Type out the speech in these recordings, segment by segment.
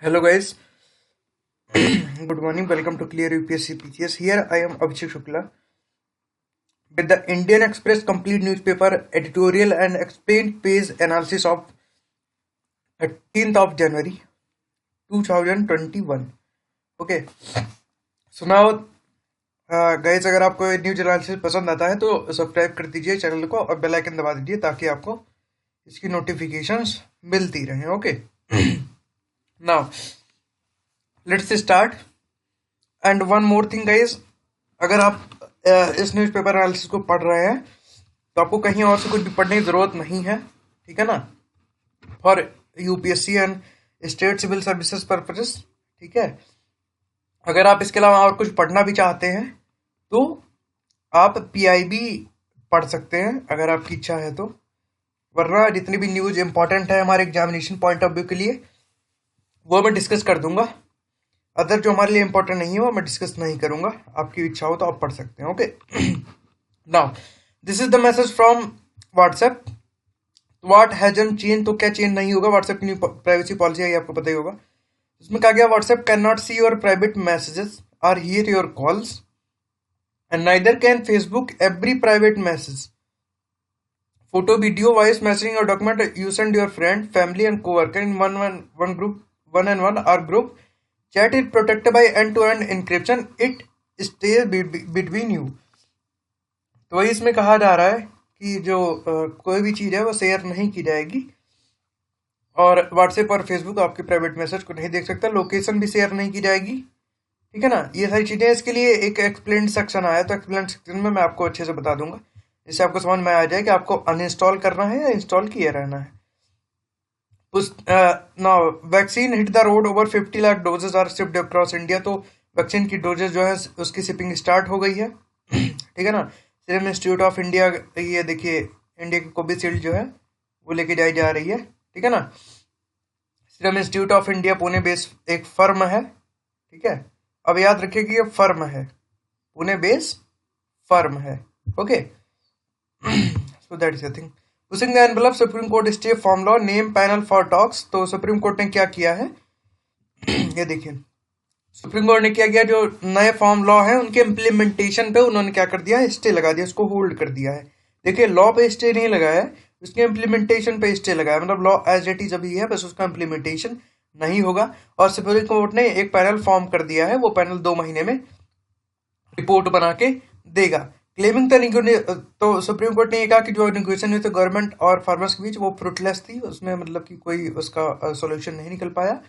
Hello guys, good morning. Welcome to Clear UPSC PCS. Here I am Abhishek Shukla with the Indian Express complete newspaper editorial and explained page analysis of 13th of January 2021. Okay, so now guys, अगर आपको news analysis पसंद आता है तो subscribe कर दीजिए channel को और बेल आइकन दबा दीजिए ताकि आपको इसकी नोटिफिकेशंस मिलती रहें. Okay, now let's start. And one more thing guys, अगर आप इस न्यूज़पेपर एनालिसिस को पढ़ रहे हैं तो आपको कहीं और से कुछ भी पढ़ने की ज़रूरत नहीं है, ठीक है ना, for UPSC and state civil services purposes. ठीक है, अगर आप इसके अलावा और कुछ पढ़ना भी चाहते हैं तो आप पीआईबी पढ़ सकते हैं अगर आपकी इच्छा है तो, वरना जितनी भी न्यूज़ इंपॉर्टेंट है हमारे एग्जामिनेशन पॉइंट ऑफ व्यू के लिए वो मैं डिस्कस कर दूंगा. अदर जो हमारे लिए इंपॉर्टेंट नहीं है वो मैं डिस्कस नहीं करूंगा. आपकी इच्छा हो तो आप पढ़ सकते हैं. Okay, now this is the message from WhatsApp. What hasn't change, तो क्या चेंज नहीं होगा. व्हाट्सएप की प्राइवेसी पॉलिसी है, आपको पता ही होगा. इसमें कहा गया WhatsApp can not see your private messages और hear your calls and neither can Facebook every private message, photo, video, voice messaging और document you send your friend, family and coworker in one group, one and one और group. Chat is protected by end-to-end encryption. It stays between you. तो वही इसमें कहा जा रहा है कि जो कोई भी चीज़ है वो शेयर नहीं की जाएगी और व्हाट्सएप और फेसबुक आपके प्राइवेट मैसेज को नहीं देख सकता. लोकेशन भी शेयर नहीं की जाएगी, ठीक है ना. ये सारी चीज़ें, इसके लिए एक एक्सप्लेन सेक्शन आया तो एक्सप्लेन सेक्शन में मैं आपको अच्छे से बता दूंगा जिससे आपको समझ में आ जाए कि आपको अनइंस्टॉल करना है या इंस्टॉल किए रहना है. now vaccine hit the road, over 50 lakh doses are shipped across India. तो वैक्सीन की डोजेज जो है उसकी शिपिंग स्टार्ट हो गई है, ठीक है ना. सीरम इंस्टीट्यूट ऑफ इंडिया, ये देखिए इंडिया की कोविशील्ड जो है वो लेके जाई जा रही है, ठीक है ना. Serum institute of India Pune base एक फर्म है, ठीक है. अब याद रखिए कि ये फर्म है, पुणे बेस फर्म है. Okay, so that is the thing. Pushing the envelope, supreme court stay form law, name panel for talks. तो सुप्रीम कोर्ट ने क्या किया है ये देखिए, सुप्रीम कोर्ट ने क्या किया, जो नए फॉर्म लॉ है उनके इम्प्लीमेंटेशन पे उन्होंने क्या कर दिया, स्टे लगा दिया, उसको होल्ड कर दिया है. देखिए, लॉ पे स्टे नहीं लगाया है, उसके इम्प्लीमेंटेशन पे स्टे लगाया. मतलब लॉ एज इट इज अभी है, बस उसका इम्प्लीमेंटेशन नहीं होगा. और सुप्रीम कोर्ट ने एक पैनल फॉर्म कर दिया है, वो पैनल 2 महीने में रिपोर्ट बना के देगा. क्लेमिंग तो सुप्रीम कोर्ट ने ये कहा कि जो नेगोशिएशन हुई थी गवर्नमेंट और फार्मर्स के बीच वो फ्रूटलेस थी, उसमें मतलब कि कोई उसका सॉल्यूशन नहीं निकल पाया.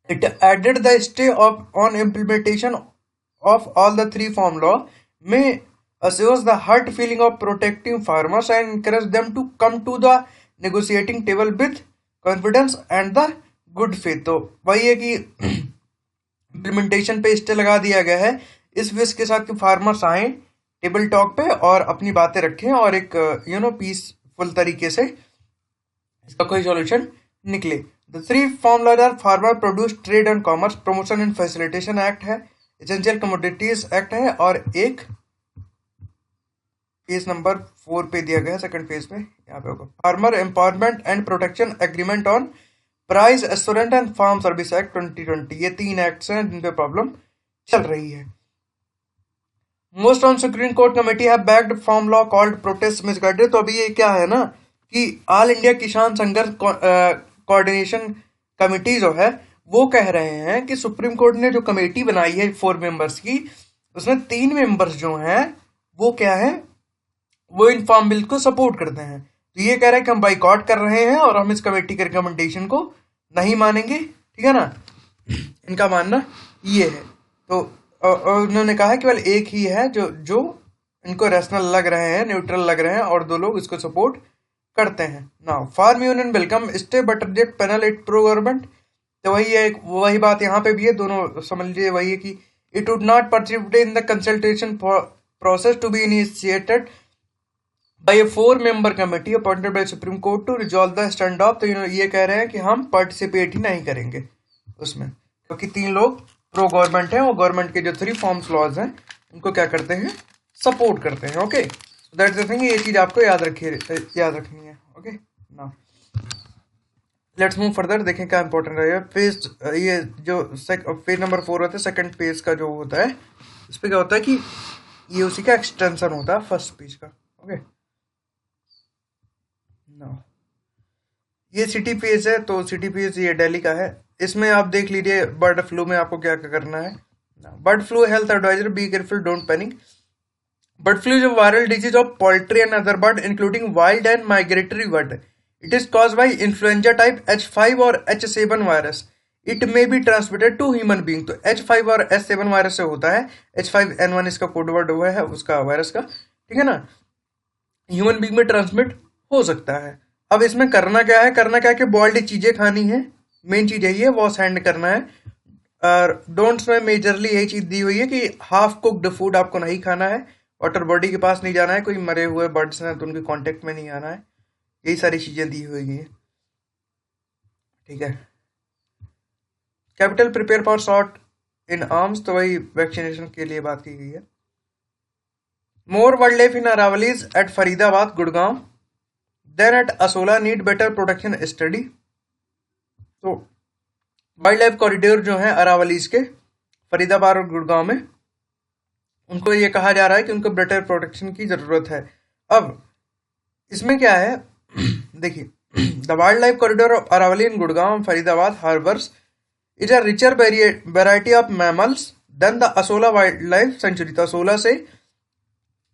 It added the stay on implementation of all the 3 farm law में assures the hurt feeling of protecting farmers and encourage them to come to the negotiating table with confidence and the good faith. तो वही है कि implementation पे stay लगा दिया गया है इस विश के साथ कि फार्मर्स आए टेबल टॉक पे और अपनी बातें रखें और एक पीसफुल तरीके से इसका कोई सॉल्यूशन निकले. The 3 farm laws are farmer produce trade and commerce promotion and facilitation act है, एसेंशियल कमोडिटीज एक्ट है और एक पेज नंबर 4 पे दिया गया है, सेकंड पेज में यहाँ पे होगा, farmer empowerment and protection agreement on price assurance and farm service act 2020. ये 3 एक्ट्स हैं जिन पे प्रॉब्लम चल रही है. Most on supreme court committee have backed form law called protest misguided. तो अभी ये क्या है ना कि ऑल इंडिया किसान संघर्ष कोऑर्डिनेशन कमेटी जो है वो कह रहे हैं कि सुप्रीम कोर्ट ने जो कमेटी बनाई है 4 मेंबर्स की, उसमें 3 मेंबर्स जो हैं वो क्या है, वो इन फार्म बिल को सपोर्ट करते हैं. तो ये कह रहे हैं कि हम बाइकआउट कर रहे हैं और हम इस कमेटी के रिकमेंडेशन को नहीं मानेंगे, ठीक है ना. इनका मानना ये है. तो उन्होंने कहा कि केवल एक ही है जो इनको रैशनल लग रहे हैं, न्यूट्रल लग रहे हैं और 2 लोग इसको सपोर्ट करते हैं. Now farm union welcome stay but reject panel it pro government. तो वही बात यहाँ पे भी है, दोनों समझ लीजिए वही है कि it would not participate in the consultation process to be initiated by a 4-member committee appointed by Supreme Court to resolve the standoff. तो ये कह रहे हैं कि हम पार्टिसिपेट ही नहीं करेंगे उसमें, क्योंकि 3 लोग प्रो गवर्नमेंट हैं और गवर्नमेंट के जो 3 फॉर्म्स लॉज हैं उनको क्या करते हैं, सपोर्ट करते हैं. Okay, that's the thing. ये चीज आपको याद रखनी है. Okay, now let's move further, देखें क्या इंपॉर्टेंट रहेगा। फेज, ये जो पेज नंबर 4 होता है, सेकंड पेज का जो होता है, इस पे क्या होता है कि ये उसी का एक्सटेंशन होता है फर्स्ट पेज का। ओके, नाउ ये सिटी पेज है, तो सिटी पेज ये दिल्ली का है। इसमें आप देख लीजिए बर्ड फ्लू में आपको क्या क्या करना है। Bird flu health adviser, be careful, don't panic. Bird flu is a viral disease of poultry and other birds, including wild and migratory birds. It is caused by influenza type H5 और H7 virus. It may be transmitted to human being. तो H5 और H7 virus से होता है। H5N1 इसका code word हुआ है उसका वायरस का, ठीक है ना। ह्यूमन बींग में ट्रांसमिट हो सकता है। अब इसमें करना क्या है, करना क्या है कि बॉइल्ड चीजें खानी है, मेन चीज यही है, वॉश हैंड करना है। और डोंट्स में मेजरली यही चीज दी हुई है कि हाफ कुक्ड फूड आपको नहीं खाना है, वाटर बॉडी के पास नहीं जाना है, कोई मरे हुए बर्ड्स हैं तो उनके कांटेक्ट में नहीं आना है, यही सारी चीजें दी हुई है, ठीक है। Capital prepare for shot in arms, तो वही वैक्सीनेशन के लिए बात की गई है। More wildlife in Aravallis at Faridabad Gurgaon then at Asola need better protection study. तो वाइल्ड लाइफ कॉरिडोर जो है अरावलीज के फरीदाबाद और गुड़गांव में, उनको ये कहा जा रहा है कि उनको बेटर प्रोटेक्शन की जरूरत है। अब इसमें क्या है देखिए, the wildlife corridor of Aravalli in Gurgaon Faridabad harbours is a richer variety of mammals than the Asola wildlife sanctuary. तो असोला से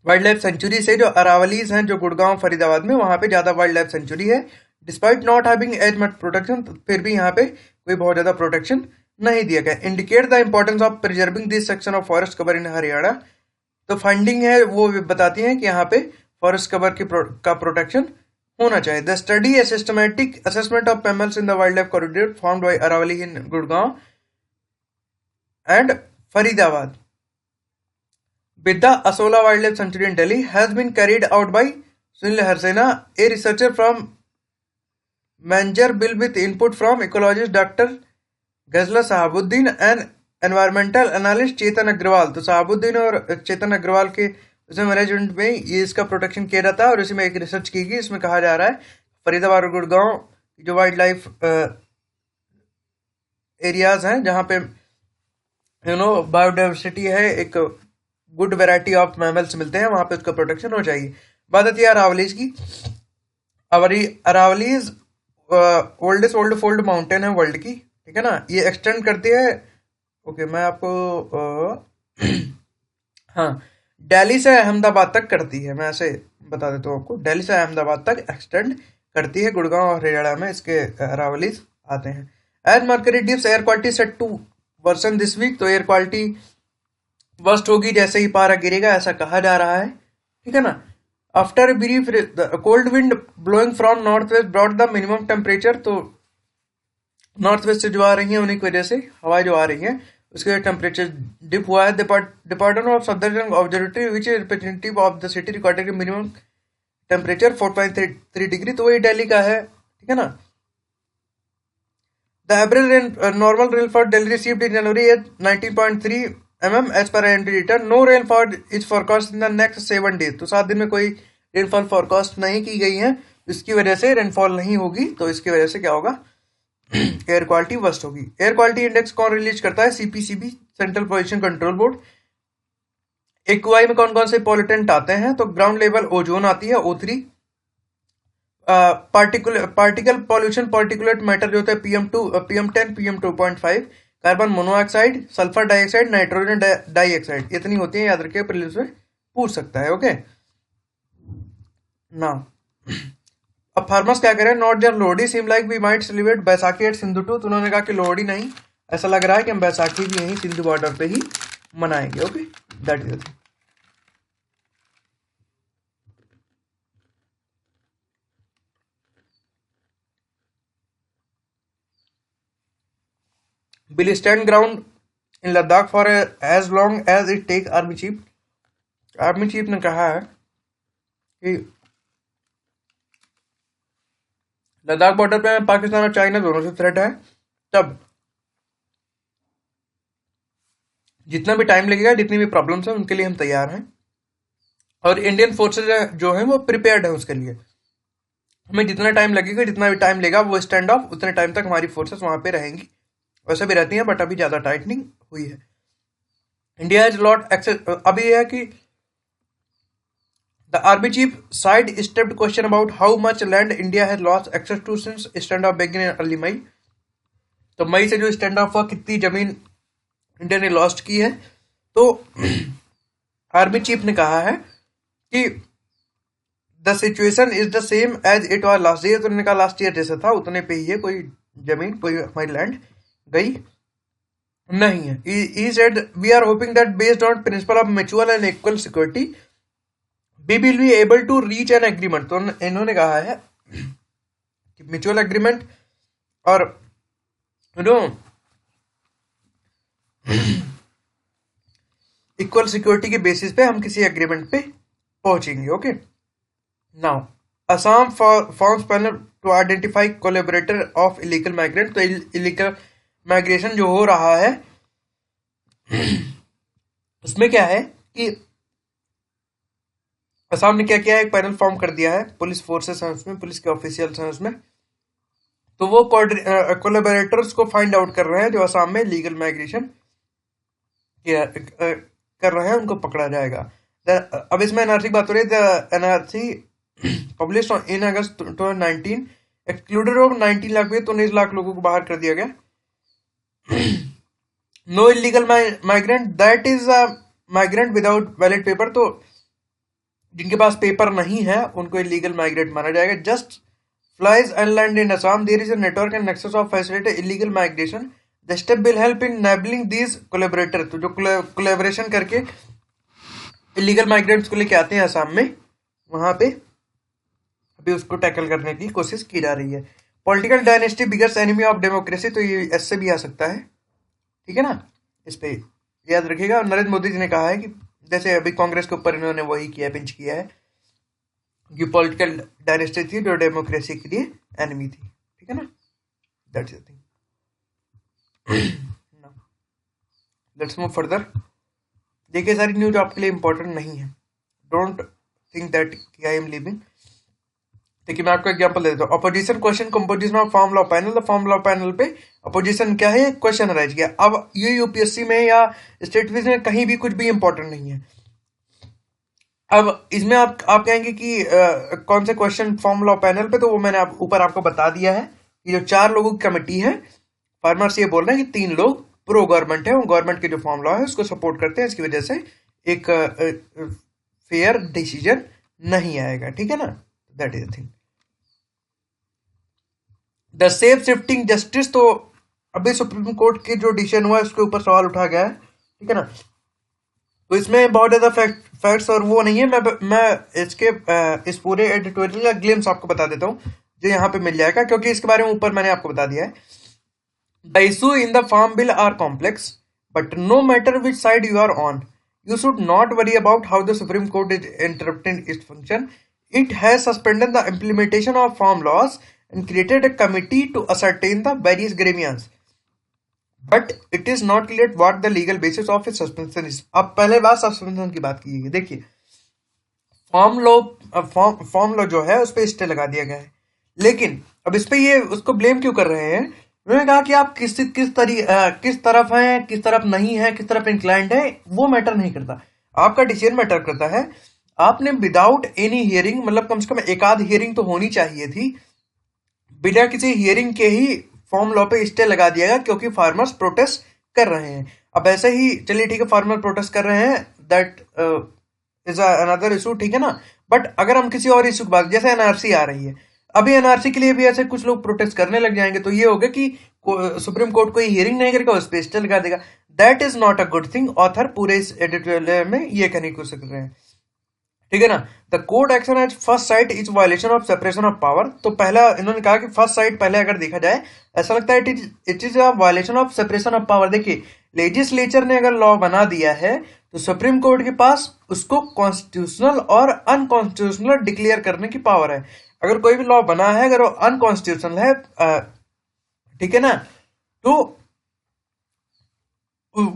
वाइल्ड लाइफ सेंचुरी से जो अरावलीज हैं जो गुड़गांव फरीदाबाद में, वहां पे ज्यादा वाइल्ड लाइफ सेंचुरी है। Despite not having as much protection, तो फिर भी यहाँ पे कोई बहुत ज्यादा प्रोटेक्शन नहीं दिया गया। Indicate the importance of preserving this section of forest cover in Haryana. तो फंडिंग है वो बताती है कि यहाँ पे फॉरेस्ट कवर का प्रोटेक्शन होना चाहिए। The study a systematic assessment of mammals in the wildlife corridor formed by Aravalli in Gurgaon and Faridabad with the Asola Wildlife Sanctuary in Delhi has been carried out by Sunil Harsena, a researcher from Manjarbil with input from ecologist Dr. Ghazla Sahabuddin and environmental analyst Chetan Agarwal. तो साहबुद्दीन और चेतन अग्रवाल के उसमें management में ये इसका protection किया जाता है और इसी में एक रिसर्च की गई। इसमें कहा जा रहा है फरीदाबाद और गुड़गांव जो वाइल्ड लाइफ एरियाज हैं जहाँ पे बायोडाइवर्सिटी है, एक गुड वेराइटी ऑफ मैमल्स मिलते हैं, वहां पे उसका प्रोटेक्शन हो जाएगी। बात आती है अरावलीज की। Aravallis oldest old fold mountain है वर्ल्ड की, ठीक है ना। ये एक्सटेंड करती है, ओके मैं आपको हाँ, दिल्ली से अहमदाबाद तक करती है, मैं ऐसे बता देता हूँ आपको। दिल्ली से अहमदाबाद तक एक्सटेंड करती है, गुड़गांव और हरियाणा में इसके अरावलीज आते हैं। As mercury dips air quality set to worsen this week, तो एयर क्वालिटी वर्स्ट होगी जैसे ही पारा गिरेगा, ऐसा कहा जा रहा है, ठीक है ना। After brief cold wind blowing from north west brought the minimum temperature, तो नॉर्थ वेस्ट से जो आ रही है उन्हीं की वजह से हवाएं जो आ रही है उसके वजह टेम्परेचर डिप हुआ है। Department of southern observatory which is representative of the city recorded minimum temperature 4.3 degree, तो वही दिल्ली का है, ठीक है ना। The average normal rainfall Delhi received in January is 19.3 mm as per IMD data. No rainfall is forecast in the next 7 days. तो 7 दिन में कोई रेनफॉल फोरकास्ट नहीं की गई है, इसकी वजह से रेनफॉल नहीं होगी। तो इसकी वजह से क्या होगा, एयर क्वालिटी वर्स्ट होगी। एयर क्वालिटी इंडेक्स कौन रिलीज करता है, CPCB, central pollution control board. AQI में कौन कौन से पॉल्यूटेंट आते हैं, तो ग्राउंड लेवल ओजोन आती है O3, particle pollution particulate matter जो होता है PM2 PM10 PM2.5, carbon monoxide, sulphur dioxide, nitrogen dioxide, इतनी होती है, याद रखिए प्रीलिम्स में पूछ सकता है। ओके ना, अब फार्मर्स क्या करें, not just Lohri seem like we might celebrate Baisakhi at Singhu too, तो उन्होंने कहा कि लोहड़ी नहीं, ऐसा लग रहा है कि हम बैसाखी भी यहीं सिंधु बॉर्डर पे ही मनाएंगे। Okay, that is the thing. will stand ground in Ladakh for as long as it take, army chief. Army chief ने कहा है कि लद्दाख बॉर्डर पे पाकिस्तान और चाइना दोनों से थ्रेट है, तब जितना भी टाइम लगेगा, जितनी भी प्रॉब्लम्स है, उनके लिए हम तैयार हैं और इंडियन फोर्सेज जो है वो प्रिपेयर्ड है उसके लिए। हमें जितना टाइम लगेगा, जितना भी टाइम लेगा वो स्टैंड ऑफ, उतने टाइम तक हमारी फोर्सेस वहां पे रहेंगी। वैसे भी रहती हैं, बट अभी ज्यादा टाइटनिंग हुई है। इंडिया हैज लॉट एक्सेस, अभी यह है कि the army chief side stepped question about how much land India has lost access to since stand off begin in early May. तो मई से जो स्टैंड ऑफ हुआ, कितनी जमीन इंडिया ने लॉस्ट की है। तो आर्मी चीफ ने कहा है कि the situation is the same as it was last year. तो उन्होंने कहा लास्ट ईयर जैसा था उतने पे ही है, कोई जमीन, कोई हमारी लैंड गई नहीं है। He said we are hoping that based on principle of mutual and equal security we will be able to reach an agreement। तो इन्होंने कहा है कि म्यूचुअल एग्रीमेंट और यू नो इक्वल सिक्योरिटी के बेसिस पे हम किसी एग्रीमेंट पे पहुंचेंगे। Okay, now Assam forms panel to identify collaborator of illegal migrant. तो इलीगल माइग्रेशन जो हो रहा है उसमें क्या है कि असम ने क्या किया है, एक पैनल फॉर्म कर दिया है, पुलिस फोर्सेस हैं उसमें, पुलिस के ऑफिशियल्स हैं उसमें। तो वो कोलैबोरेटर्स को फाइंड आउट कर रहे हैं जो असम में लीगल माइग्रेशन कर रहे हैं, उनको पकड़ा जाएगा। अब इसमें एनआरसी की बात हो रही है। NRC publish in August 2019 excluded of 19 lakh में, तो 19 लाख लोगों को बाहर कर दिया गया। No illegal migrant that is a migrant without valid paper. तो जिनके पास पेपर नहीं है उनको इलीगल माइग्रेंट माना जाएगा। Just flies and land in Assam, there is a network and nexus of facilitate illegal migration. The step will help in enabling these collaborator. तो जो collaboration करके इलीगल माइग्रेंट्स को लेके आते हैं असम में, वहां पे अभी उसको टैकल करने की कोशिश की जा रही है। Political dynasty biggest enemy of democracy. तो ये ऐसे भी आ सकता है, ठीक है ना, इस पे याद रखिएगा। नरेंद्र मोदी जी ने कहा है कि जैसे अभी कांग्रेस के ऊपर इन्होंने वही किया, पिंच किया है कि पॉलिटिकल डायनेस्टी थी जो डेमोक्रेसी के लिए एनिमी थी, ठीक है ना। That's the thing. Let's move further. देखिए, सारी न्यूज आपके लिए इंपॉर्टेंट नहीं है, don't think that I am living. देखिए, मैं आपको एग्जांपल दे देता हूँ। Opposition question composition of form law panel. The form law panel पे अपोजिशन क्या है, क्वेश्चन राइज किया। अब ये यूपीएससी में या स्टेट क्विज में कहीं भी कुछ भी इंपॉर्टेंट नहीं है। अब इसमें आप कहेंगे कि कौन से क्वेश्चन फॉर्म लॉ पैनल पे, तो वो मैंने ऊपर आपको बता दिया है कि जो 4 लोगों की कमेटी है, फार्मर्स ये बोल रहे हैं कि 3 लोग प्रो गवर्नमेंट है, वो गवर्नमेंट के जो फॉर्म लॉ है उसको सपोर्ट करते हैं, इसकी वजह से एक फेयर डिसीजन नहीं आएगा, ठीक है ना। That is the thing. The safe shifting justice. तो अभी सुप्रीम कोर्ट के जो डिसीजन हुआ है उसके ऊपर सवाल उठा गया है, ठीक है ना। तो इसमें बहुत ज्यादा फैक्ट्स और वो नहीं है। मैं इसके इस पूरे एडिटोरियल का ग्लिम्स आपको बता देता हूँ जो यहाँ पे मिल जाएगा, क्योंकि इसके बारे में ऊपर मैंने आपको बता दिया है। The issue in the farm bill are complex but no matter which side you are on, you should not worry about how the Supreme Court is interrupting its function. It has suspended the implementation of farm laws and created a committee to ascertain the various grievances. But it is not clear what the legal basis of its suspension is. अब पहले बात suspension की बात कीजिए। देखिए, form law जो है उस पर स्टे लगा दिया गया है, लेकिन अब इस पे ये उसको ब्लेम क्यों कर रहे हैं। उन्होंने कहा कि आप किस तरफ हैं, किस तरफ नहीं है, किस तरफ इंक्लाइंड है, वो मैटर नहीं करता, आपका डिसीजन मैटर करता है। आपने विदाउट एनी हियरिंग, मतलब कम से कम एक आध हियरिंग तो होनी चाहिए थी, बिना किसी हियरिंग के ही फॉर्म लॉ पे स्टे लगा दिया गया क्योंकि फार्मर्स प्रोटेस्ट कर रहे हैं। अब ऐसे ही चलिए ठीक है, फार्मर प्रोटेस्ट कर रहे हैं, दैट इज अनदर इशू, ठीक है ना। बट अगर हम किसी और इशू की बात, जैसे एनआरसी आ रही है, अभी एनआरसी के लिए भी ऐसे कुछ लोग प्रोटेस्ट करने लग जाएंगे, तो ये होगा कि सुप्रीम कोर्ट कोई हियरिंग नहीं करेगा, उस पर स्टे लगा देगा। That is not a good thing. Author पूरे इस एडिटोरियल में ये कहने की कोशिश कर रहे हैं, ठीक है ना। The court action as first sight is violation of separation of power. तो पहला इन्होंने कहा कि फर्स्ट साइट पहले अगर देखा जाए, ऐसा लगता है it is a violation of separation of power. देखिए, लेजिस्लेचर ने अगर लॉ बना दिया है तो सुप्रीम कोर्ट के पास उसको कॉन्स्टिट्यूशनल और अनकॉन्स्टिट्यूशनल डिक्लेयर करने की पावर है। अगर कोई भी लॉ बना है, अगर वो अनकॉन्स्टिट्यूशनल है, ठीक है ना, तो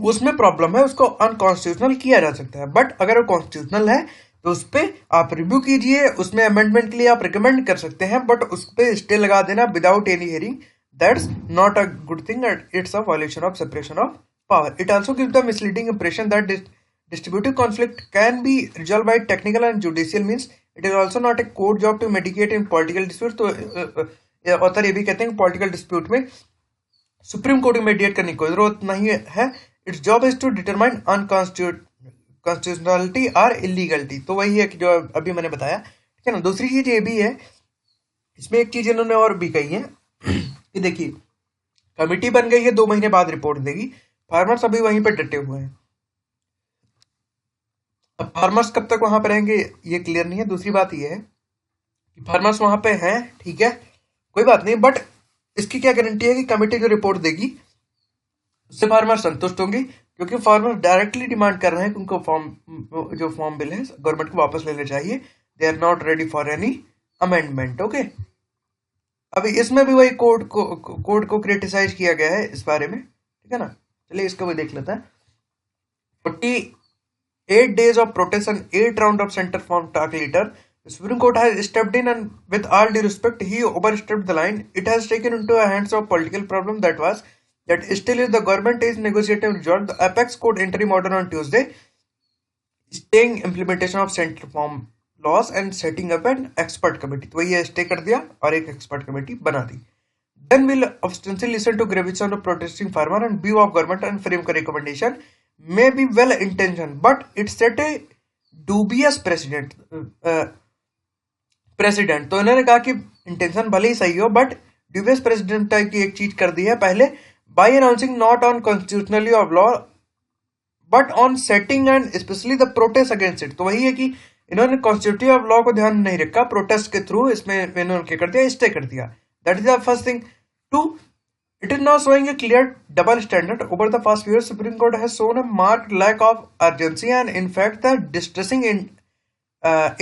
उसमें प्रॉब्लम है, उसको अनकॉन्स्टिट्यूशनल किया जा सकता है। बट अगर वो कॉन्स्टिट्यूशनल है तो उस पर आप रिव्यू कीजिए, उसमें अमेंडमेंट के लिए आप रिकमेंड कर सकते हैं, बट उस पर स्टे लगा देना without any hearing, that's not a good thing, it's a violation of separation of power. It also gives the misleading impression that distributive conflict can be resolved by technical and judicial means. It is also not a court job to mediate in political disputes. तो author ये भी कहते हैं political dispute में supreme court में mediate करने की कोई जरूरत नहीं है. Its job is to determine unconstitutionality और इलीगलिटी. तो वही है कि जो अभी मैंने बताया, ठीक है ना. दूसरी चीज ये भी है, इसमें एक चीज इन्होंने और भी कही है कि देखिए कमिटी बन गई है, 2 महीने बाद रिपोर्ट देगी. फार्मर्स अभी वहीं पे डटे हुए हैं. अब फार्मर्स कब तक वहां पे रहेंगे ये क्लियर नहीं है. दूसरी बात ये है कि फार्मर्स वहां पे हैं, ठीक है, कोई बात नहीं, बट इसकी क्या गारंटी है कि कमेटी जो रिपोर्ट देगी उससे फार्मर संतुष्ट होंगे, क्योंकि फार्मर डायरेक्टली डिमांड कर रहे हैं कि उनको फॉर्म बिल है गवर्नमेंट को वापस लेने चाहिए. They are not ready for any amendment. Okay, अभी इसमें भी वही कोर्ट को क्रिटिसाइज किया गया है इस बारे में, ठीक है ना. चलिए इसको भी देख लेते हैं. 48 days of protest and 8 rounds of center from talk leader. The Supreme Court has stepped in, and with all due respect, he overstepped the line. It has taken into the hands of political problem that still is the government is negotiating resolve. The apex court interim order on Tuesday, staying implementation of center form laws and setting up an expert committee. तो ये stay कर दिया और एक expert committee बना दी. Then will ostensibly listen to grievances of the protesting farmer and view of government and frame a recommendation. May be well intentioned, but it set a dubious precedent. तो इन्होंने कहा कि intention भले ही सही हो, but dubious president type की एक चीज कर दी है पहले, by announcing not on constitutionally of law but on setting and specially the protest against it. तो वही है कि इन्होंने कॉन्स्टिट्यूटिव ऑफ लॉ को ध्यान नहीं रखा, प्रोटेस्ट के थ्रू इसमें इन्होंने क्या कर दिया, स्टे कर दिया. That is the first thing. 2, it is now showing a clear double standard. Over the past few years, Supreme Court has shown a marked lack of urgency and, in fact, the distressing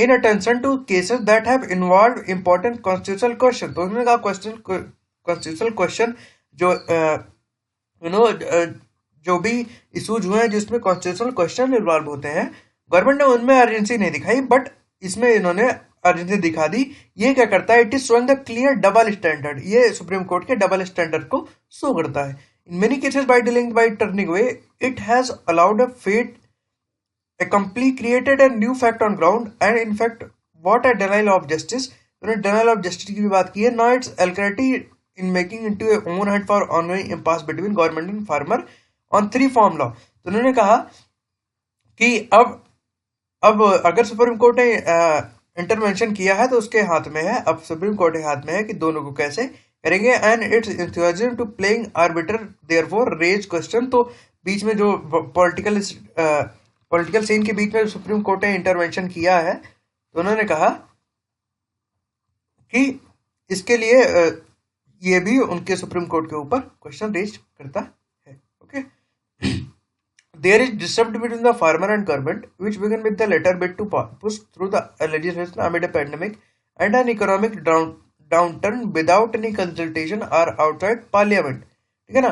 inattention to cases that have involved important constitutional questions. तो उन्होंने कहा constitutional question जो जो भी issues हुए हैं जिसमें constitutional question involve होते हैं, गवर्नमेंट ने उनमें अर्जेंसी नहीं दिखाई, बट इसमें इन्होंने अर्जेंसी दिखा दी. ये क्या करता है, it is showing the clear double standard. ये सुप्रीम कोर्ट के डबल स्टैंडर्ड को शो करता है. In many cases by dealing by turning away, it has allowed a fate a complete created a new fact on ground, and in fact what a denial of justice. उन्होंने denial of justice की भी बात की है. Now it's already in making into a own hunt for ongoing impasse between government and farmer on 3 farm law. तो उन्होंने कहा कि अब अगर सुप्रीम कोर्ट ने इंटरवेंशन किया है तो उसके हाथ में है, अब सुप्रीम कोर्ट के हाथ में है कि दोनों को कैसे करेंगे. And its enthusiasm to playing arbiter therefore raise question. तो बीच में जो पॉलिटिकल सीन के बीच में सुप्रीम कोर्ट ने इंटरवेंशन किया है, तो उन्होंने कहा कि इसके लिए ये भी उनके सुप्रीम कोर्ट के ऊपर क्वेश्चन रेज करता है. Okay, there is disruption between the farmer and government, which began with the latter bid to push through the legislation amid a pandemic and an economic downturn without any consultation or outside parliament. ठीक है ना.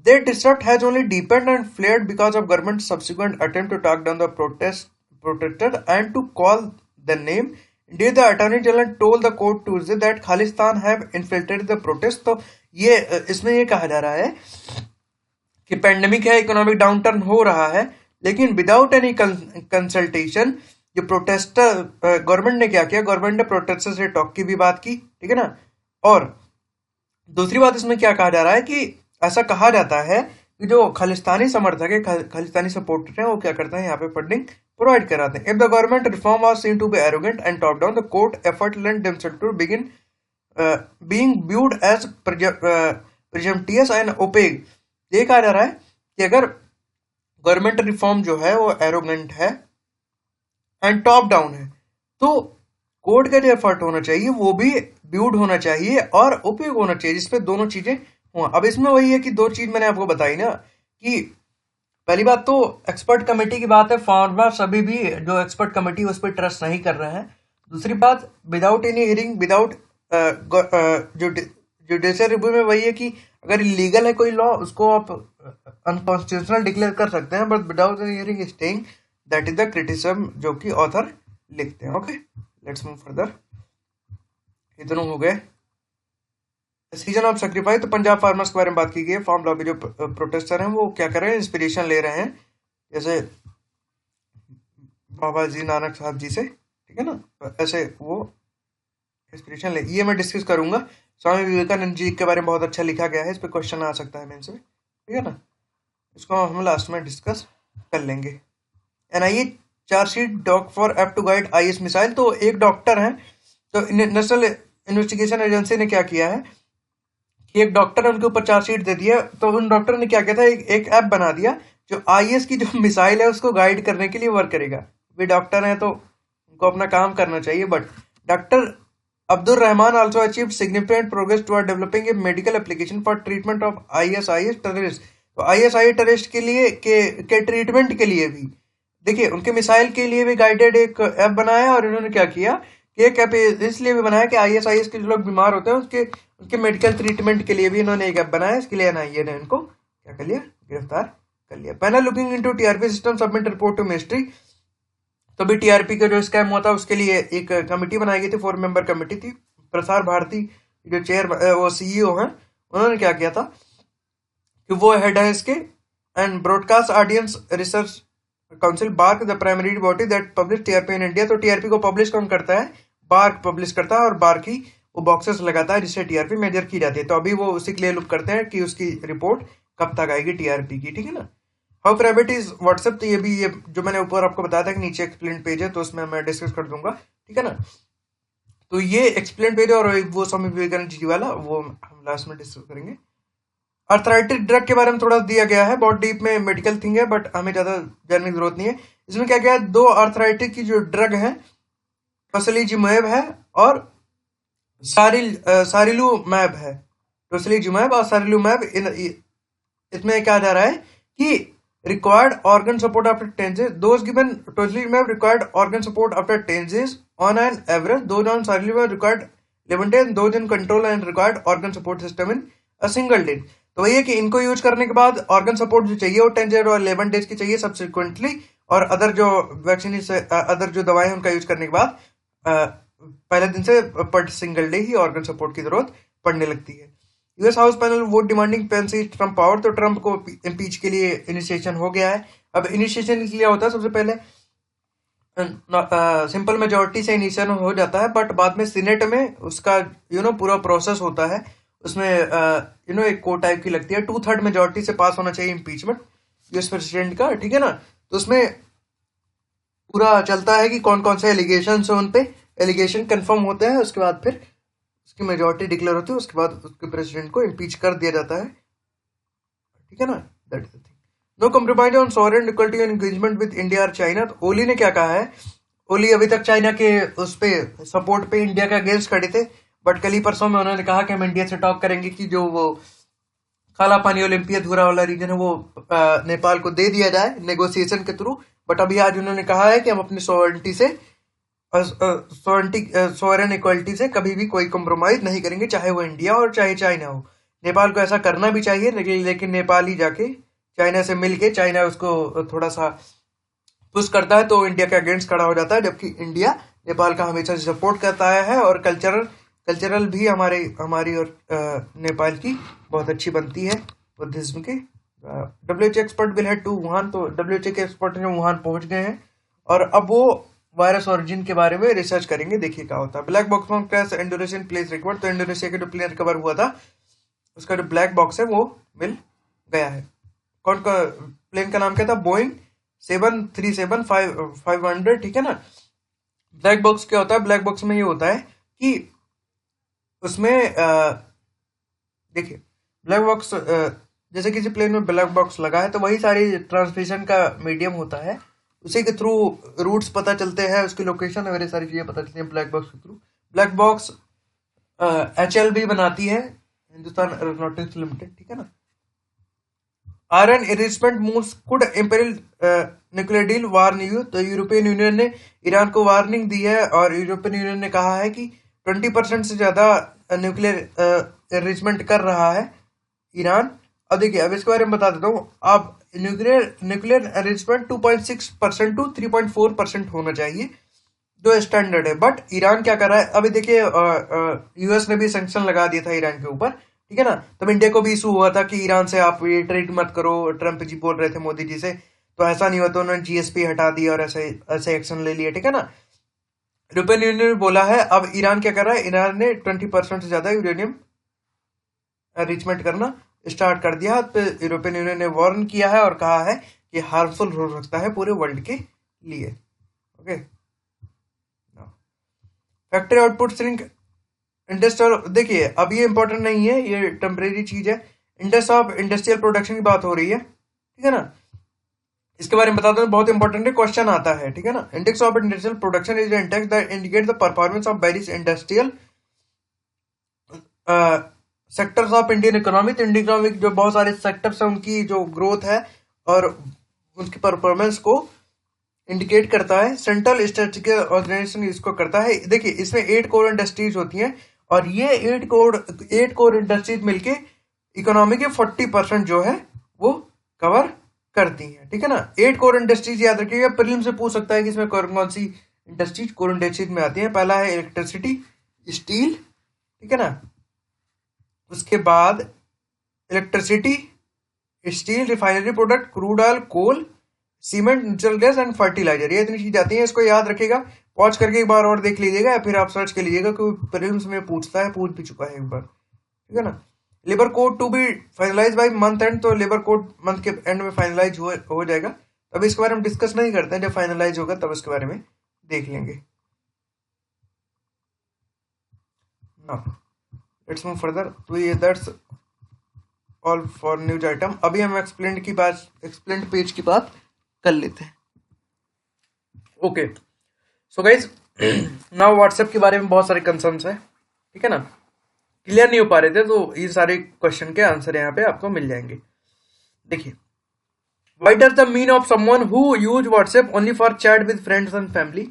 Their disrupt has only deepened and flared because of government's subsequent attempt to talk down the protester and to call the name. Indeed, the Attorney General told the court Tuesday that Khalistan have infiltrated the protest. तो ये इसमें ये कहा जा रहा है कि pandemic है, इकोनॉमिक डाउनटर्न हो रहा है, लेकिन विदाउट एनी कंसल्टेशन जो प्रोटेस्टर, गवर्नमेंट ने क्या किया, गवर्नमेंट ने प्रोटेस्टर से टॉक की भी बात की, ठीक है ना. और दूसरी बात इसमें क्या कहा जा रहा है कि ऐसा कहा जाता है कि जो खालिस्तानी समर्थक है, खालिस्तानी सपोर्टर है, वो क्या करते हैं, यहाँ पे फंडिंग प्रोवाइड कराते हैं. If the government reform was seen to be arrogant and top down, the court effort lent themselves to begin being viewed as presumptuous and opaque. ये कहा जा रहा है कि अगर गवर्नमेंट रिफॉर्म जो है वो एरोगेंट है एंड टॉप डाउन है, तो कोर्ट का जो एफर्ट होना चाहिए वो भी व्यूड होना चाहिए और उपयोग होना चाहिए, जिसमें दोनों चीजें हुआ. अब इसमें वही है कि 2 चीज मैंने आपको बताई ना, कि पहली बात तो एक्सपर्ट कमेटी की बात है, फार्मर्स अभी भी जो एक्सपर्ट कमेटी उस पर ट्रस्ट नहीं कर रहे हैं. दूसरी बात, without any hearing, without judicial review में वही है कि अगर इलीगल है कोई लॉ, उसको आप अनकॉन्स्टिट्यूशनल डिक्लेयर कर सकते हैं, but without any hearing staying. That is the criticism जो कि ऑथर लिखते हैं। Okay, let's move further. ये दोनों हो गए। सीजन ऑफ सेक्रीफाइस, तो पंजाब फार्मर्स के बारे में बात की गई है। फार्म लॉबी जो प्रोटेस्टर हैं वो क्या कर रहे हैं, इंस्पिरेशन ले रहे हैं जैसे बाबा जी नानक साहब जी से, ठीक है ना, तो ऐसे वो इंस्पिरेशन ले। ये मैं डिस्कस करूंगा। स्वामी विवेकानंद जी के बारे में बहुत अच्छा लिखा गया है, इस पे क्वेश्चन आ सकता है मेंस में, ठीक है ना। इसको हम लास्ट में डिस्कस कर लेंगे। NIA chargesheet doc for app to guide IS missile, तो एक डॉक्टर है, तो नेशनल इन्वेस्टिगेशन एजेंसी ने क्या किया है कि एक डॉक्टर ने उनके ऊपर चार्जशीट दे दिया, तो उन डॉक्टर ने क्या किया था, एक ऐप बना दिया जो आईएस की जो मिसाइल है उसको गाइड करने के लिए वर्क करेगा। वे डॉक्टर हैं तो उनको अपना काम करना चाहिए, but doctor Abdul Rahman also achieved significant progress toward developing a medical application for treatment of ISIS terrorists। तो ISIS टेररिस्ट के लिए के ट्रीटमेंट के लिए भी देखिए उनके मिसाइल के लिए भी गाइडेड एक ऐप बनाया, और इन्होंने क्या किया कि एक ऐप इसलिए भी बनाया कि ISIS के जो लोग बीमार होते हैं उसके उनके मेडिकल ट्रीटमेंट के लिए भी इन्होंने एक ऐप बनाया। इसके लिए एनआईए ने इनको क्या कर लिया, गिरफ्तार कर लिया। Panel looking into TRP system submit report to ministry, तो भी टीआरपी का जो स्कैम हुआ था उसके लिए एक कमेटी बनाई गई थी, 4 मेंबर कमेटी थी। प्रसार भारती जो चेयर वो सीईओ हैं, उन्होंने क्या किया था कि वो हेड है इसके, and broadcast audience research council BARC the primary body that publish TRP in India. तो टीआरपी को पब्लिश कौन करता है, बार्क पब्लिश करता है, और बार्क ही वो बॉक्सेस लगाता है जिससे टीआरपी मेजर की जाती है। तो अभी वो उसी के लिए लुक करते हैं कि उसकी रिपोर्ट कब तक आएगी टीआरपी की, ठीक है ना। हाउ प्राइवेट इज व्हाट्सएप, तो ये भी ये जो मैंने ऊपर आपको बताया था कि नीचे एक्सप्लेन पेज है, तो उसमें मैं डिस्कस कर दूंगा, ठीक है ना। तो ये एक्सप्लेन पेज और वो स्वामी विवेकानंद जी वाला वो हम लास्ट में डिस्कस करेंगे। अर्थराइटिक ड्रग के बारे में थोड़ा दिया गया है, बहुत डीप में मेडिकल थिंग है, बट हमें ज्यादा जानने की जरूरत नहीं है। इसमें क्या क्या है, 2 अर्थराइटिक की जो ड्रग है, टोसिलीजुमैब है और सारिलूमैब है। टोसिलीजुमैब और सारिलूमैब, इसमें क्या जा रहा है कि required organ support after 10 days. Those given tocilizumab required organ support after 10 days on an average. Those on sarilumab required 11 days. Those in control and required organ support system in a single day. तो वही है कि इनको use करने के बाद organ support जो चाहिए वो 10 डेज और 11 डेज की चाहिए सब्सिक्वेंटली, और अदर जो वैक्सीन अदर जो दवाएं उनका यूज करने के बाद पहले दिन से पर सिंगल डे ही ऑर्गन सपोर्ट की जरूरत पड़ने लगती है। US house panel vote demanding Pence Trump power, तो ट्रम्प को इम्पीच के लिए इनिशिएशन हो गया है। अब इनिशिएशन के लिए होता है सबसे पहले सिंपल मेजोरिटी से इनिशिएशन हो जाता है, बट बाद में सीनेट में उसका पूरा प्रोसेस होता है। उसमें एक कोर्ट टाइप की लगती है, 2/3 मेजोरिटी से पास होना चाहिए इम्पीचमेंट यूएस प्रेसिडेंट का, ठीक है ना। तो उसमें पूरा चलता है कि कौन कौन से एलिगेशन है, उन पे एलिगेशन कंफर्म होते हैं, उसके बाद फिर उसकी मेजोरिटी डिक्लेयर होती है, उसके बाद उसके प्रेसिडेंट को इम्पीच कर दिया जाता है, ठीक है ना। That is the thing. No compromise on sovereign equality and engagement with India और चाइना। तो ओली ने क्या कहा है, ओली अभी तक चाइना के उस पे सपोर्ट पे इंडिया के अगेंस्ट खड़े थे, बट कल ही परसों में उन्होंने कहा कि हम इंडिया से टॉक करेंगे कि जो वो काला पानी ओलंपिया धुरा वाला रीजन है वो नेपाल को दे दिया जाए नेगोशिएशन के थ्रू। बट अभी आज उन्होंने कहा है कि हम अपनी सॉवरेनिटी से सॉवरेन इक्वलिटी से कभी भी कोई कॉम्प्रोमाइज नहीं करेंगे, चाहे वो इंडिया और चाहे चाइना हो। नेपाल को ऐसा करना भी चाहिए, लेकिन नेपाल ही जाके चाइना से मिलके चाइना उसको थोड़ा सा पुश करता है तो इंडिया के अगेंस्ट खड़ा हो जाता है, जबकि इंडिया नेपाल का हमेशा से सपोर्ट करता है, और कल्चरल भी हमारी और नेपाल की बहुत अच्छी बनती है बुद्धिज्म के। WHO expert will head to Wuhan, तो डब्ल्यूएचओ के एक्सपर्ट जो वुहान पहुंच गए हैं और अब वो वायरस ओरिजिन के बारे में रिसर्च करेंगे, देखिए क्या होता है। ब्लैक बॉक्स में क्रैश इंडोनेशियन प्लेस रिकवर, तो इंडोनेशिया के जो प्लेन रिकवर हुआ था उसका जो ब्लैक बॉक्स है वो मिल गया है। कौन का प्लेन का नाम क्या था, बोइंग 737-500, ठीक है ना। ब्लैक बॉक्स क्या होता है, ब्लैक बॉक्स में ये होता है कि उसमें देखिए ब्लैक बॉक्स जैसे किसी प्लेन में ब्लैक बॉक्स लगा है तो वही सारी ट्रांसमिशन का मीडियम होता है, उसी के थ्रू रूट्स पता चलते हैं, उसकी लोकेशन वगैरह सारी चीजें पता चलती हैं ब्लैक बॉक्स के थ्रू। ब्लैक बॉक्स HL भी बनाती है हिंदुस्तान एरोनॉटिक्स लिमिटेड, ठीक है ना। Iron enrichment moves could imperil nuclear deal, warn EU, तो यूरोपियन यूनियन ने ईरान को वार्निंग दी है, और यूरोपियन यूनियन ने कहा है कि 20% से ज्यादा न्यूक्लियर इरिचमेंट कर रहा है ईरान। अब देखिए, अब इसके बारे में बता देता हूँ। अब न्यूक्लियर एनरिचमेंट 2.6% to 3.4% होना चाहिए, जो स्टैंडर्ड है। बट ईरान क्या कर रहा है, अभी देखिए यूएस ने भी सैंक्शन लगा दिया था ईरान के ऊपर, ठीक है ना। तब इंडिया को भी इशू हुआ था कि ईरान से आप ये ट्रेड मत करो, ट्रम्प जी बोल रहे थे मोदी जी से, तो ऐसा नहीं हुआ, तो उन्होंने जीएसपी हटा दिया और ऐसे ऐसे एक्शन ले लिया, ठीक है ना। यूरोपियन यूनियन ने बोला है, अब ईरान क्या कर रहा है, ईरान ने 20% से ज्यादा यूरेनियम रिचमेंट करना स्टार्ट कर दिया। तो यूरोपियन यूनियन ने वार्न किया है और कहा है कि हार्मफुल हो सकता है पूरे वर्ल्ड के लिए। Okay, factory output shrink, industrial, देखिए अब ये इंपॉर्टेंट नहीं है, ये टेम्परेरी चीज है। इंडेक्स ऑफ इंडस्ट्रियल प्रोडक्शन की बात हो रही है, ठीक है ना। इसके बारे में बता दो, बहुत इंपॉर्टेंट है, क्वेश्चन आता है, ठीक है ना। Index of industrial production is index that indicate the performance of various industrial sectors of Indian economy. तो इंडियन इकोनॉमी जो बहुत सारे सेक्टर्स हैं उनकी जो ग्रोथ है और उनकी परफॉर्मेंस को इंडिकेट करता है। सेंट्रल स्टैटिस्टिकल ऑर्गेनाइजेशन इसको करता है। देखिए इसमें 8 कोर इंडस्ट्रीज होती हैं और ये 8 कोर इंडस्ट्रीज मिलके इकोनॉमी के 40% जो है वो कवर करती हैं, ठीक है ना। 8 कोर इंडस्ट्रीज याद रखिएगा, प्रीलिम से पूछ सकता है कि इसमें कौन कौन सी इंडस्ट्रीज कोर इंडस्ट्रीज में आती है। पहला है इलेक्ट्रिसिटी, स्टील, ठीक है ना। उसके बाद electricity, steel, refinery product, crude oil, coal, cement, natural gas and fertiliser, ये इतनी चीज आती है। इसको याद रखिएगा, पॉज करके एक बार और देख लीजिएगा या फिर आप सर्च कर लीजिएगा, क्योंकि प्रीलिम्स में पूछता है, पूछ भी चुका है एक बार, ठीक है ना। Labour code to be finalise by month end, तो लेबर कोड मंथ के एंड में फाइनलाइज हो जाएगा। तब इसके बारे में डिस्कस नहीं करते हैं, जब फाइनलाइज होगा तब इसके बारे में देख लेंगे। Let's move further. तो ये that's all for news item. अभी हम एक्सप्लेंड पेज की बात कर लेते हैं। Okay, so guys now WhatsApp के बारे में बहुत सारे कंसर्न्स है, ठीक है ना, क्लियर नहीं हो पा रहे थे, तो ये सारे क्वेश्चन के आंसर यहाँ पे आपको मिल जाएंगे। देखिए, why does the mean of someone who use WhatsApp only for chat with friends and family.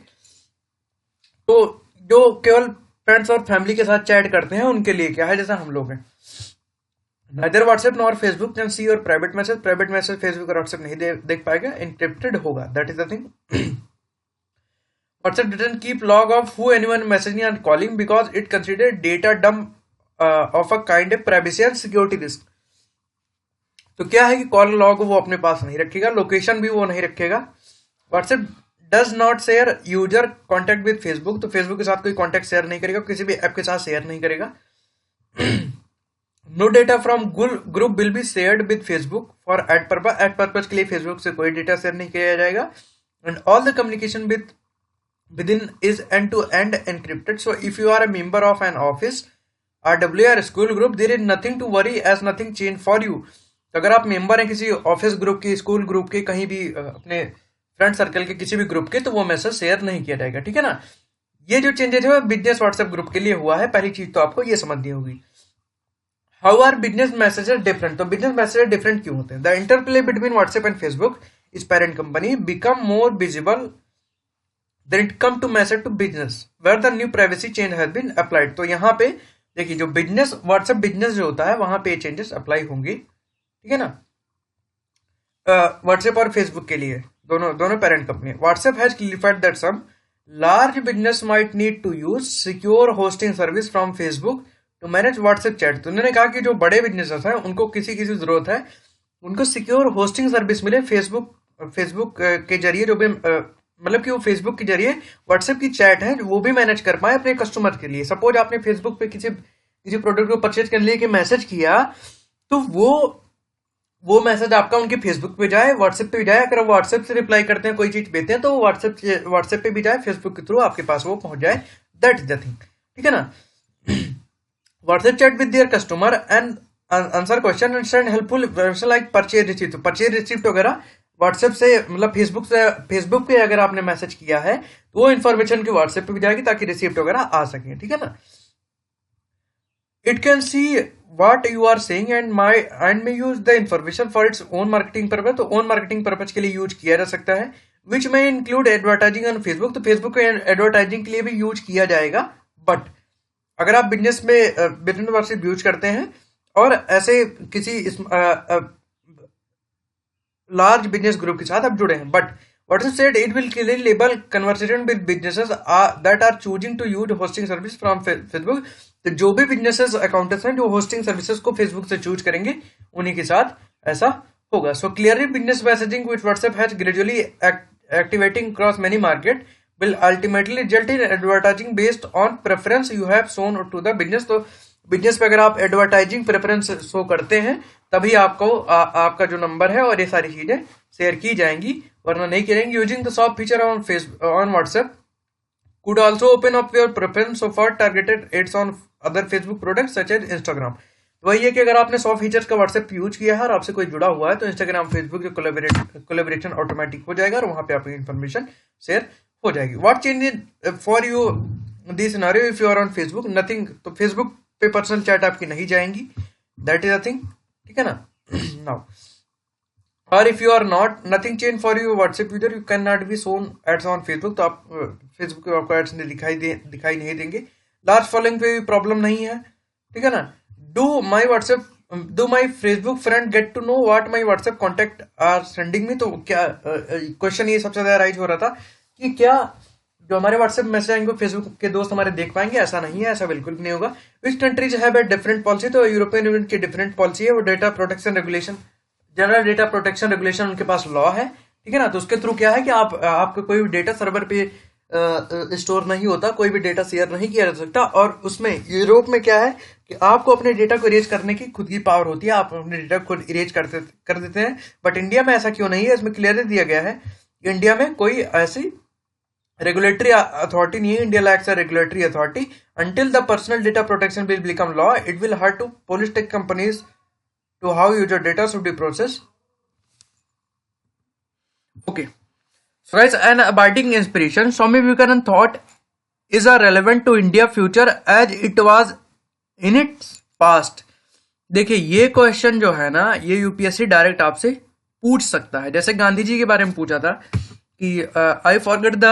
तो जो केवल फ्रेंड्स और फैमिली के साथ चैट करते हैं उनके लिए क्या है, जैसे हम लोग हैं। Neither WhatsApp nor Facebook can see your private message. Private message Facebook और WhatsApp नहीं देख पाएगा, encrypted होगा. That is the thing. WhatsApp didn't keep log of who anyone messaging and calling because it considered data dump of a kind of privacy and security risk. तो क्या है कि call log वो अपने पास नहीं रखेगा, लोकेशन भी वो नहीं रखेगा। WhatsApp does not share user contact with Facebook, तो फेसबुक के साथ कोई कॉन्टेक्ट शेयर नहीं करेगा, किसी भी ऐप के साथ शेयर नहीं करेगा। No data from group will be shared with Facebook for ad purpose के लिए फेसबुक से कोई डेटा शेयर नहीं किया जाएगा। And all the communication within is end-to-end encrypted. So if you are a member of an office, RW or school group, there is nothing to worry as nothing changed for you. तो अगर आप member हैं किसी office group के, school group के, कहीं भी अपने फ्रेंड सर्कल के किसी भी ग्रुप के, तो वो मैसेज शेयर नहीं किया जाएगा, ठीक है ना। ये जो चेंजेस है बिजनेस व्हाट्सएप ग्रुप के लिए हुआ है। पहली चीज तो आपको ये समझनी होगी। How are business messages different, तो बिजनेस मैसेजेस डिफरेंट क्यों होते हैं। The interplay between WhatsApp and Facebook is parent company become more visible then it come to message to business where the new privacy change has been applied। तो यहाँ पे देखिए जो business WhatsApp business जो होता है वहां पे चेंजेस अप्लाई होंगे, ठीक है ना। व्हाट्सएप और फेसबुक के लिए दोनों parent company. WhatsApp has clarified that some large business might need to use secure hosting service from Facebook to manage WhatsApp chat. तो उन्होंने कहा कि जो बड़े बिजनेसेस हैं उनको किसी जरूरत है उनको सिक्योर होस्टिंग सर्विस मिले फेसबुक के जरिए, जो भी मतलब कि वो फेसबुक के जरिए व्हाट्सएप की चैट है वो भी मैनेज कर पाए अपने कस्टमर के लिए। सपोज आपने फेसबुक पे किसी प्रोडक्ट को परचेज करने के लिए मैसेज किया, तो वो मैसेज आपका उनके फेसबुक पे जाए, व्हाट्सएप पे भी जाए। अगर व्हाट्सएप से रिप्लाई करते हैं, कोई चीज भेजते हैं, तो व्हाट्सएप पे भी जाए, फेसबुक के थ्रू आपके पास वो पहुंच जाए। दैट इज द थिंग, ठीक है ना। WhatsApp chat with their customer and answer question and send helpful like purchase receipt. Purchase receipt वगैरह व्हाट्सएप से, मतलब फेसबुक पे अगर आपने मैसेज किया है तो वो इन्फॉर्मेशन की व्हाट्सएप पे भी जाएगी ताकि रिसिप्ट वगैरह आ सके, ठीक है ना। It can see what you are saying and may use the information for its own marketing purpose. तो ओन मार्केटिंग पर्पज के लिए यूज किया जा सकता है। विच में इंक्लूड एडवर्टाइजिंग ऑन फेसबुक, तो फेसबुक को एडवर्टाइजिंग के लिए भी यूज किया जाएगा। बट अगर आप बिजनेस व्हाट्सएप यूज करते हैं और ऐसे किसी लार्ज बिजनेस ग्रुप के साथ आप जुड़े हैं, but WhatsApp said it will clearly label conversation with businesses that are choosing to use hosting service from Facebook. तो जो भी businesses accountants हैं जो hosting services को Facebook से choose करेंगे उन्हीं के साथ ऐसा होगा. So clearly business messaging which WhatsApp has gradually activating across many market will ultimately result in advertising based on preference you have shown to the business. तो बिजनेस पे अगर आप एडवर्टाइजिंग प्रेफरेंस शो करते हैं तभी आपको आपका जो नंबर है और ये सारी चीजें शेयर की जाएंगी, वरना नहीं करेंगे. Using the shop feature on WhatsApp could also open up your preference of for targeted ads on other Facebook products such as Instagram. वही है कि अगर आपने 100 फीचर्स का व्हाट्सएप यूज किया है और आपसे कोई जुड़ा हुआ है तो इंस्टाग्राम फेसबुक के कोलैबोरेशन ऑटोमेटिक हो जाएगा और वहां पे आपकी इन्फॉर्मेशन शेयर हो जाएगी. What change for you this scenario if you are on Facebook? Nothing. तो फेसबुक पे पर्सनल चैट आपकी नहीं जाएंगी, दैट इज अ थिंग. ठीक है ना. नाउ और if you are not nothing change for you WhatsApp user you can not be shown ads on Facebook. तो आप फेसबुक पे आपको एड्स दिखाई नहीं देंगे. लार्ज फॉलोइंग पे भी प्रॉब्लम नहीं है. ठीक है ना. Do my Facebook friend get to know what my WhatsApp contact are sending me. तो क्या क्वेश्चन ये सबसे ज्यादा राइज हो रहा था कि क्या जो हमारे व्हाट्सएप मैसेज आएंगे फेसबुक के दोस्त हमारे देख पाएंगे? ऐसा नहीं है, ऐसा बिल्कुल भी नहीं होगा. Which countries have a different policy? तो यूरोपियन यूनियन की डिफरेंट पॉलिसी है. वो data protection regulation, general data protection regulation उनके पास लॉ है. ठीक है ना. तो उसके थ्रू क्या है कि आपका कोई भी डेटा सर्वर पे स्टोर नहीं होता, कोई भी डेटा शेयर नहीं किया जा सकता. और उसमें यूरोप में क्या है कि आपको अपने डेटा को इरेज करने की खुद की पावर होती है, आप अपने डेटा को इरेज कर देते हैं. बट इंडिया में ऐसा क्यों नहीं है? इसमें क्लियरली दिया गया है इंडिया में कोई ऐसी रेगुलेटरी अथॉरिटी नहीं है. India lacks a regulatory authority. Until the personal data protection will become law it will hurt to polish tech companies to how user data should be processed. Okay. So guys, an abiding inspiration, Swami Vivekananda thought is a relevant to India future as it was in its past. देखिए ये question जो है ना ये UPSC direct आपसे पूछ सकता है. जैसे गांधी जी के बारे में पूछा था कि I forget the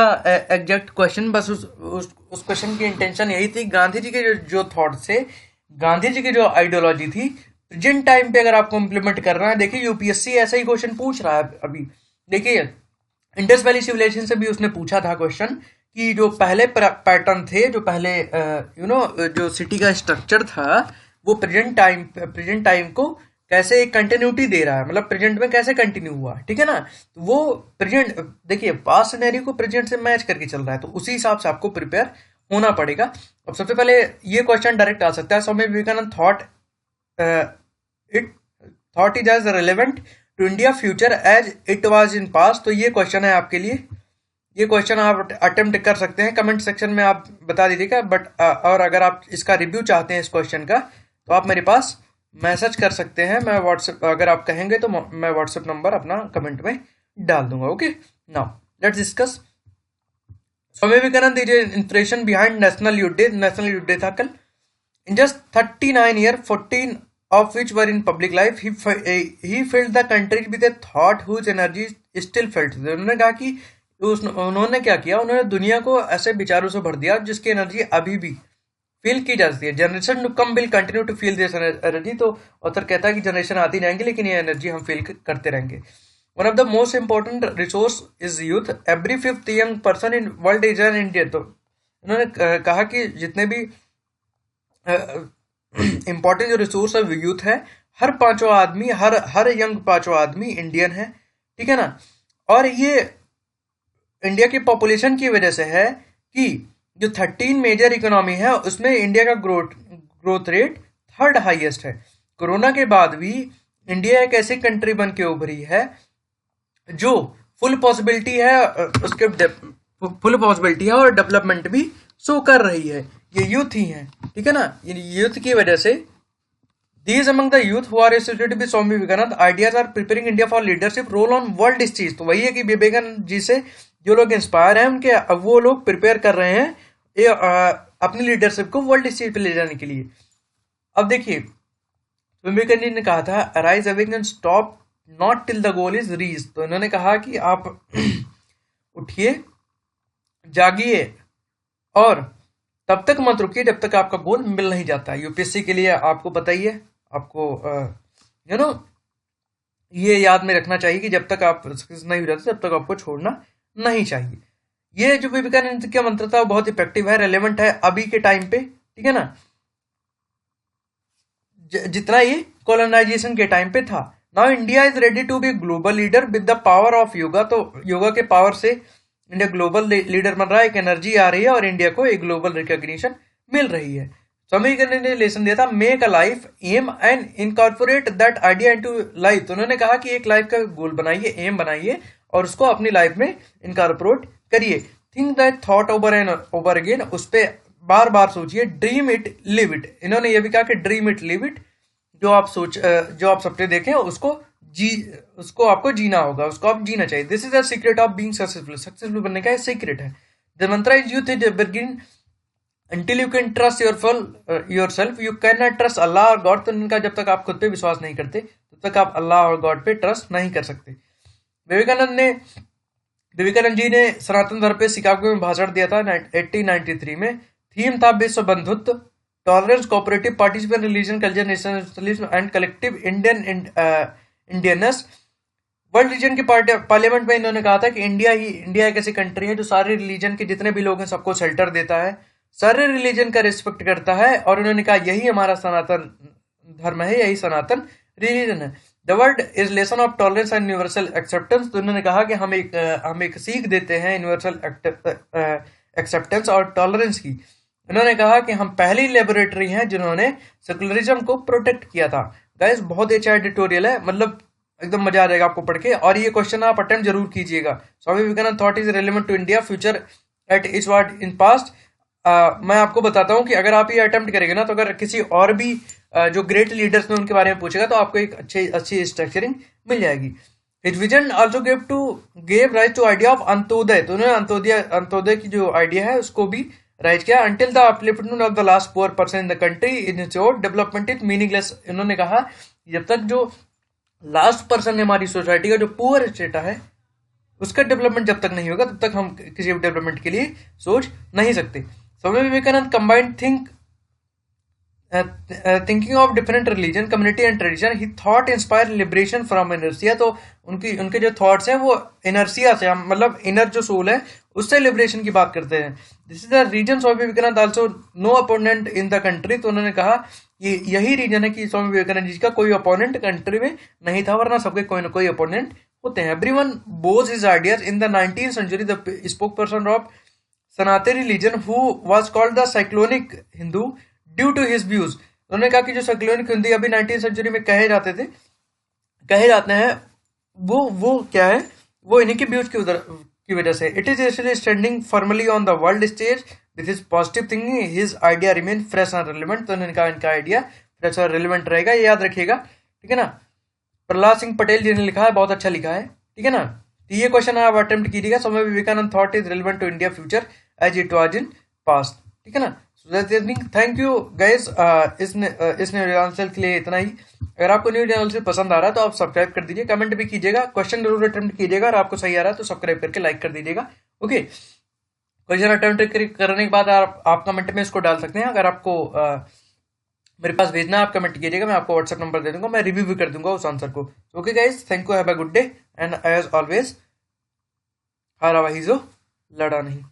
exact question, बस उस क्वेश्चन की इंटेंशन यही थी. गांधी जी के जो थॉट थे, गांधी जी की जो आइडियोलॉजी थी, प्रेजेंट टाइम पे अगर आपको इम्प्लीमेंट करना है. देखिए यूपीएससी ऐसा ही क्वेश्चन पूछ रहा है अभी. देखिए इंडस वैली सिविलाइजेशन से भी उसने पूछा था क्वेश्चन कि जो पहले पैटर्न थे, जो पहले जो सिटी का स्ट्रक्चर था वो प्रेजेंट टाइम को कैसे एक कंटिन्यूटी दे रहा है, मतलब प्रेजेंट में कैसे कंटिन्यू हुआ. ठीक है ना. तो वो प्रेजेंट देखिए पास्ट सिनेरियो को प्रेजेंट से मैच करके चल रहा है, तो उसी हिसाब से आपको प्रिपेयर होना पड़ेगा. अब सबसे पहले ये क्वेश्चन डायरेक्ट आ सकता है. Swami Vivekananda thought is as relevant to India future as it was in past. तो ये क्वेश्चन है आपके लिए. ये क्वेश्चन आप अटेम्प्ट कर सकते हैं, कमेंट सेक्शन में आप बता दीजिएगा. बट और अगर आप इसका रिव्यू चाहते हैं इस क्वेश्चन का तो आप मेरे पास मैसेज कर सकते हैं. मैं व्हाट्सएप अगर आप कहेंगे तो मैं व्हाट्सएप नंबर अपना कमेंट में डाल दूंगा. Okay. Now let's discuss. Swami Vivekananda is inspiration behind national youth day. National youth day था कल. In just 39 year 14 of which were in public life, he filled the country with a thought whose energy still felt. उन्होंने कहा कि उन्होंने क्या किया, उन्होंने दुनिया को ऐसे विचारों से भर दिया जिसकी एनर्जी अभी भी फील की जा सकती है. Generation to come will continue to feel this energy. तो ऑथर कहता है कि जनरेशन आती रहेंगे लेकिन ये एनर्जी हम फील करते रहेंगे. One of the most important resource is youth. Every 5th young person in world is an Indian. तो उन्होंने कहा कि जितने भी इंपॉर्टेंट जो रिसोर्स है यूथ है, हर पांचों आदमी, हर यंग पांचों आदमी इंडियन है. ठीक है ना. और ये इंडिया की पॉपुलेशन की वजह से है कि जो 13 मेजर इकोनॉमी है उसमें इंडिया का ग्रोथ रेट 3rd हाईएस्ट है. कोरोना के बाद भी इंडिया एक ऐसी कंट्री बन के उभरी है जो फुल पॉसिबिलिटी है, उसके फुल पॉसिबिलिटी है और डेवलपमेंट भी शो कर रही है. ये यूथ ही हैं. ठीक है ना. ये यूथ की वजह से these among the youth who are associated with Swami Vivekananda ideas are preparing India for leadership role on world stage. तो वही है कि विवेकानंद जी से जो लोग इंस्पायर हैं उनके अब वो लोग प्रिपेयर कर रहे हैं अपनी लीडरशिप को वर्ल्ड स्टेज पे ले जाने के लिए. अब देखिए विवेकानंद जी ने कहा था arise awake and stop not till the goal is reach. तो इन्होंने कहा कि आप उठिए, जागिए और तब तक मत रुकिए जब तक आपका गोल मिल नहीं जाता. यूपीएससी के लिए आपको पता ही है, आपको ये याद में रखना चाहिए कि जब तक आप सक्सेस नहीं हो जाते तब तक आपको छोड़ना नहीं चाहिए। ये जो विवेकानंद का मंत्र था वो बहुत इफेक्टिव है, रेलेवेंट है अभी के टाइम पे, ठीक है ना, जितना ये कॉलोनाइजेशन के टाइम पे था। Now India is ready to be global leader with the power of yoga. तो योगा के पावर से इंडिया ग्लोबल लीडर बन रहा है, एक एनर्जी आ रही है और इंडिया को एक ग्लोबल रिकॉग्निशन मिल रही है। स्वामी विवेकानंद ने लेसन दिया था, make a life aim and incorporate that idea into life. तो उन्होंने कहा कि एक लाइफ का गोल बनाइए, एम बनाइए और उसको अपनी लाइफ में इनकॉर्पोरेट करिए। Think that thought over and over again, उस पर बार बार सोचिए। ड्रीम इट लिव इट, इन्होंने ये भी कहा कि ड्रीम इट लिव इट, जो आप सपने देखें उसको आपको जीना होगा, उसको आप जीना चाहिए। This is the secret of being successful. Successful बनने का सीक्रेट है। द मंत्र is youth is begin until you can trust yourself you cannot trust Allah और गॉड। तो इनका जब तक आप खुद पे विश्वास नहीं करते तब तक आप अल्लाह और गॉड पे ट्रस्ट नहीं कर सकते। विवेकानंद जी ने सनातन धर्म पे शिकागो में भाषण दिया था 1893 में। थीम था विश्व बंधुत्व, tolerance, cooperative, participation, religion, culture, nationalism and collective Indianness. World religion के पार्लियामेंट में इन्होंने कहा था कि इंडिया एक ऐसी कंट्री है जो सारे रिलीजन के जितने भी लोग हैं सबको शेल्टर देता है, सारे रिलीजन का रिस्पेक्ट करता है। और उन्होंने कहा यही हमारा सनातन धर्म है, यही सनातन रिलीजन है। The world is lesson of tolerance and universal acceptance. तो उन्होंने कहा कि हम एक सीख देते हैं यूनिवर्सल एक्सेप्टेंस और टॉलरेंस की। उन्होंने कहा कि हम पहली लेबोरेटरी हैं जिन्होंने सेकुलरिज्म को प्रोटेक्ट किया था। गाइस बहुत अच्छा एडिटोरियल है, मतलब एकदम मजा आ जाएगा आपको पढ़ के। और ये क्वेश्चन आप अटेम्प्ट जरूर कीजिएगा। Swami Vivekananda thought is relevant to India future at is what in past. मैं आपको बताता हूँ कि अगर आप ये अटेम्प्ट करेंगे ना, तो अगर किसी और भी जो ग्रेट लीडर्स ने उनके बारे में पूछेगा तो आपको एक अच्छी स्ट्रक्चरिंग मिल जाएगी। His vision also gave rise to idea of Antyodaya. तो उन्होंने अंत्योदय की जो आइडिया है उसको भी राइज किया। Until the upliftment of the last poor person in the country in short development is meaningless. उन्होंने कहा जब तक जो लास्ट पर्सन है हमारी सोसाइटी का, जो पुअर स्टेटा है, उसका डेवलपमेंट जब तक नहीं होगा तब तक हम किसी भी डेवलपमेंट के लिए सोच नहीं सकते। Swami Vivekananda combined thinking of different religion, community and tradition. He thought inspire liberation from inertia. तो उनके जो थॉट्स हैं वो इनर्सिया से, मतलब इनर जो सोल है उससे लिबरेशन की बात करते हैं। This is the reason Swami Vivekananda also no opponent in the country. तो उन्होंने कहा ये यही रीजन है कि स्वामी विवेकानंद जी का कोई अपोनेंट कंट्री में नहीं था, वरना सबके कोई ना कोई अपोनेंट होते हैं। Everyone bows his ideas. In the 19th century the spoke person of Sanatan religion who was called the cyclonic Hindu due to his views. उन्होंने कहा कि जो साइक्लोनिक हिंदू अभी 19th century में कहे जाते हैं वो क्या है, वो इन्हीं के व्यूज की वजह से। It is standing formally on the world stage with his positive thinking, his idea remain fresh and relevant. तो उन्होंने कहा इनका आइडिया फ्रेश और रिलेवेंट रहेगा, ये याद रखिएगा, ठीक है ना। प्रहलाद सिंह पटेल जी ने लिखा है, बहुत अच्छा लिखा है, ठीक है ना। तो ये क्वेश्चन आप अटेम्प्ट कीजिएगा। Swami Vivekananda thought is relevant to India future as it was in past, ठीक है ना। Thank you guys. इस आंसर के लिए इतना ही। अगर आपको न्यूज चैनल से पसंद आ रहा है तो आप सब्सक्राइब कर दीजिए, कमेंट भी कीजिएगा, क्वेश्चन जरूर अटेम्प्ट कीजिएगा। और आपको सही आ रहा है तो सब्सक्राइब करके लाइक कर दीजिएगा। ओके, क्वेश्चन अटेम्प्ट करने के बाद आप कमेंट में इसको डाल सकते हैं। अगर आपको मेरे पास भेजना आप कमेंट कीजिएगा, मैं आपको व्हाट्सएप नंबर दे दूंगा, मैं रिव्यू भी कर दूंगा उस आंसर को। Okay guys, thank you, have a good day and as always हारा वही जो लड़ा नहीं।